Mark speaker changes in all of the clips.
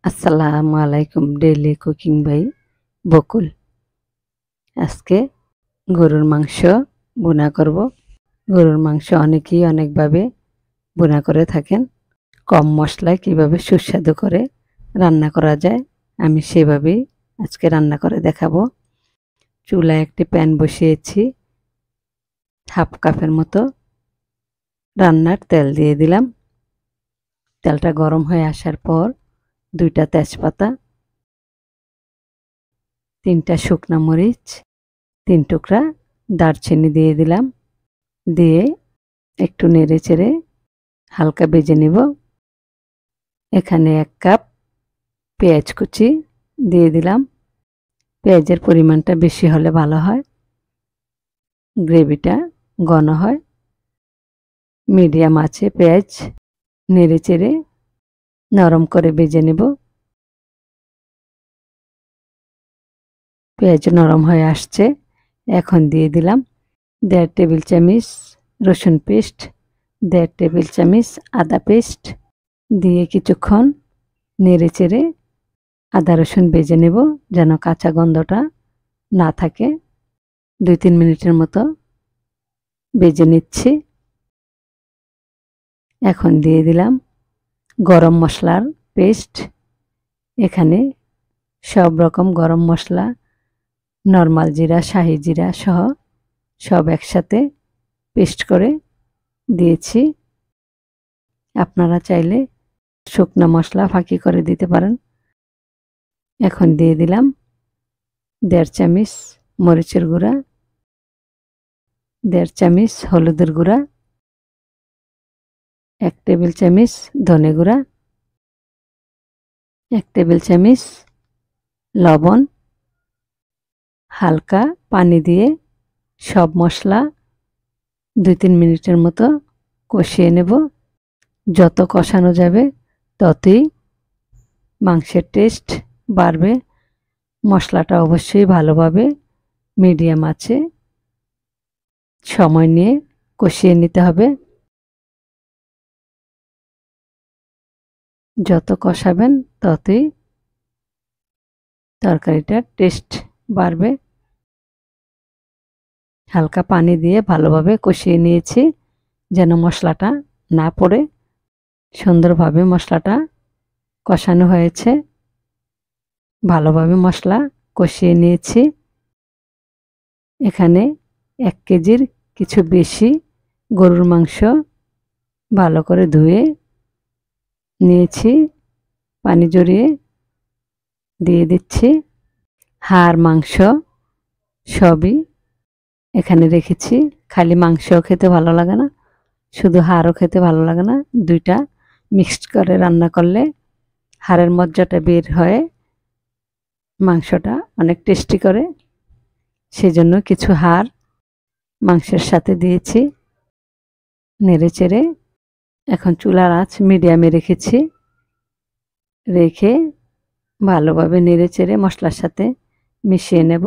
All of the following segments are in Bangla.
Speaker 1: আসসালামু আলাইকুম ডেইলি কুকিং বাই বকুল। আজকে গরুর মাংস ভুনা করব। গরুর মাংস অনেকেই অনেকভাবে ভুনা করে থাকেন। কম মশলায় কিভাবে সুস্বাদু করে রান্না করা যায় আমি সেভাবেই আজকে রান্না করে দেখাবো। চুলায় একটি প্যান বসিয়েছি, হাফ কাপের মতো রান্নার তেল দিয়ে দিলাম। তেলটা গরম হয়ে আসার পর 2টা তেজপাতা, 3টা শুকনা মরিচ, 3 টুকরা দারচিনি দিয়ে দিলাম। দিয়ে একটু নেড়ে চেড়ে হালকা ভেজে নিব। এখানে 1 কাপ পেঁয়াজ কুচি দিয়ে দিলাম। পেঁয়াজের পরিমাণটা বেশি হলে ভালো হয়, গ্রেভিটা ঘন হয়। মিডিয়াম আছে পেঁয়াজ নেড়ে চেড়ে নরম করে ভেজে নেব। পেঁয়াজ নরম হয়ে আসছে, এখন দিয়ে দিলাম 1.5 টেবিল চামচ রসুন পেস্ট, 1.5 টেবিল চামচ আদা পেস্ট দিয়ে কিছুক্ষণ নেড়ে চেড়ে আদা রসুন ভেজে নেব যেন কাঁচা গন্ধটা না থাকে। 2-3 মিনিটের মতো ভেজে নিচ্ছি। এখন দিয়ে দিলাম গরম মশলার পেস্ট। এখানে সব রকম গরম মশলা, নরমাল জিরা, শাহি জিরা সহ সব একসাথে পেস্ট করে দিয়েছি। আপনারা চাইলে শুকনো মশলা ফাঁকি করে দিতে পারেন। এখন দিয়ে দিলাম 1.5 চামচ মরিচের গুঁড়া, 1.5 চামচ হলুদের গুঁড়া, 1 টেবিল চামচ ধনে গুঁড়া, 1 টেবিল চামচ লবণ। হালকা পানি দিয়ে সব মশলা 2-3 মিনিটের মতো কষিয়ে নেব। যত কষানো যাবে ততই মাংসের টেস্ট বাড়বে। মশলাটা অবশ্যই ভালোভাবে মিডিয়াম আঁচে সময় নিয়ে কষিয়ে নিতে হবে। যত কষাবেন ততই তরকারিটার টেস্ট বাড়বে। হালকা পানি দিয়ে ভালোভাবে কষিয়ে নিয়েছি যেন মশলাটা না পড়ে। সুন্দরভাবে মশলাটা কষানো হয়েছে, ভালোভাবে মশলা কষিয়ে নিয়েছি। এখানে 1 কেজির কিছু বেশি গরুর মাংস ভালো করে ধুয়ে নিয়েছি, পানি ঝরিয়ে দিয়ে দিচ্ছি। হাড় মাংস সবই এখানে রেখেছি। খালি মাংসও খেতে ভালো লাগে না, শুধু হাড়ও খেতে ভালো লাগে না। 2টা মিক্সড করে রান্না করলে হাড়ের মজ্জাটা বের হয়ে মাংসটা অনেক টেস্টি করে। সেজন্য কিছু হাড় মাংসের সাথে দিয়েছি। নেড়ে চেড়ে এখন চুলার আঁচ মিডিয়ামে রেখেছি। রেখে ভালোভাবে নেড়ে চেড়ে মশলার সাথে মিশিয়ে নেব।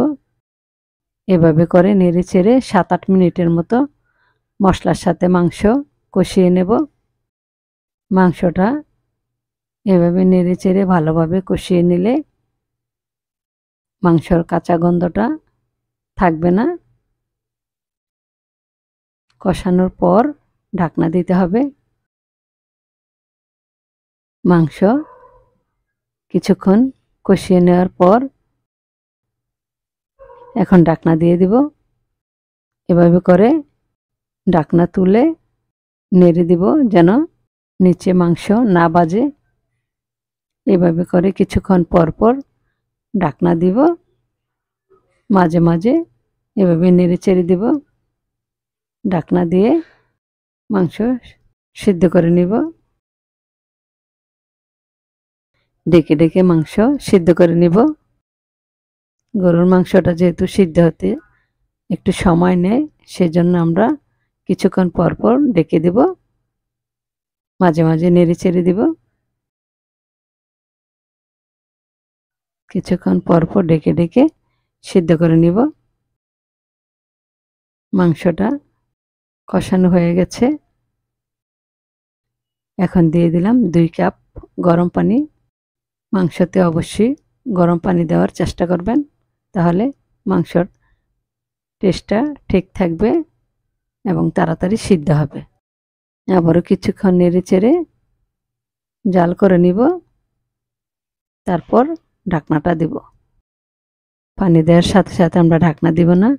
Speaker 1: এভাবে করে নেড়ে চেড়ে 7-8 মিনিটের মতো মশলার সাথে মাংস কষিয়ে নেব। মাংসটা এভাবে নেড়ে চেড়ে ভালোভাবে কষিয়ে নিলে মাংসর কাঁচা গন্ধটা থাকবে না। কষানোর পর ঢাকনা দিতে হবে। মাংস কিছুক্ষণ কষিয়ে নেওয়ার পর এখন ঢাকনা দিয়ে দিব। এভাবে করে ঢাকনা তুলে নেড়ে দিব যেন নিচে মাংস না বাজে। এভাবে করে কিছুক্ষণ পর পর ঢাকনা দিব, মাঝে মাঝে এভাবে নেড়ে চেড়ে দিব। ঢাকনা দিয়ে মাংস সিদ্ধ করে নিব। ডেকে ডেকে মাংস সিদ্ধ করে নিব। গরুর মাংসটা যেহেতু সিদ্ধ হতে একটু সময় নেয়, সেজন্য আমরা কিছুক্ষণ পর পর ডেকে দেব, মাঝে মাঝে নেড়ে চেড়ে দিব। কিছুক্ষণ পর পর ডেকে ডেকে সিদ্ধ করে নিব। মাংসটা কষানো হয়ে গেছে। এখন দিয়ে দিলাম 2 কাপ গরম পানি। মাংসতে অবশ্যই গরম পানি দেওয়ার চেষ্টা করবেন, তাহলে মাংসর টেস্টটা ঠিক থাকবে এবং তাড়াতাড়ি সিদ্ধ হবে। আবারও কিছুক্ষণ নেড়ে চেড়ে জাল করে নিব, তারপর ঢাকনাটা দিব। পানি দেওয়ার সাথে সাথে আমরা ঢাকনা দিব না,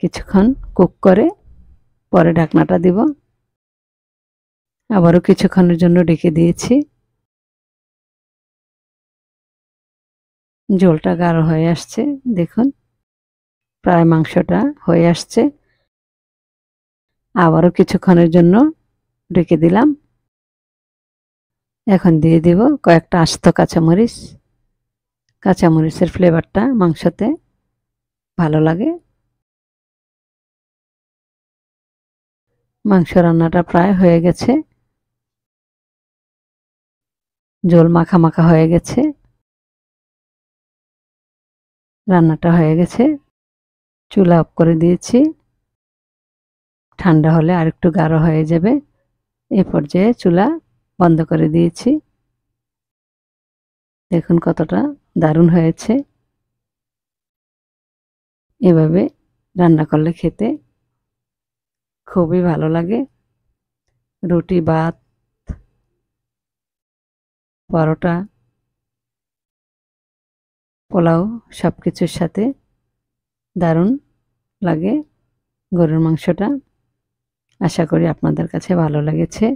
Speaker 1: কিছুক্ষণ কুক করে পরে ঢাকনাটা দিব। আবারও কিছুক্ষণের জন্য ঢেকে দিয়েছি। ঝোলটা গাঢ় হয়ে আসছে, দেখুন প্রায় মাংসটা হয়ে আসছে। আবারও কিছুক্ষণের জন্য ঢেকে দিলাম। এখন দিয়ে দিব কয়েকটা আস্ত কাঁচামরিচ। কাঁচামরিচের ফ্লেভারটা মাংসতে ভালো লাগে। মাংস রান্নাটা প্রায় হয়ে গেছে, ঝোল মাখা মাখা হয়ে গেছে, রান্নাটা হয়ে গেছে। চুলা অফ করে দিয়েছি, ঠান্ডা হলে আরেকটু গাঢ় হয়ে যাবে। এ পর্যায়ে চুলা বন্ধ করে দিয়েছি। দেখুন কতটা দারুণ হয়েছে। এভাবে রান্না করলে খেতে খুবই ভালো লাগে। রুটি, ভাত, পরোটা, পোলাও সব কিছুর সাথে দারুণ লাগে গরুর মাংসটা। আশা করি আপনাদের কাছে ভালো লেগেছে।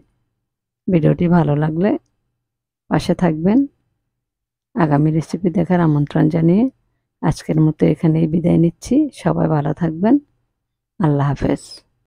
Speaker 1: ভিডিওটি ভালো লাগলে পাশে থাকবেন। আগামী রেসিপি দেখার আমন্ত্রণ জানিয়ে আজকের মতো এখানেই বিদায় নিচ্ছি। সবাই ভালো থাকবেন। আল্লাহ হাফেজ।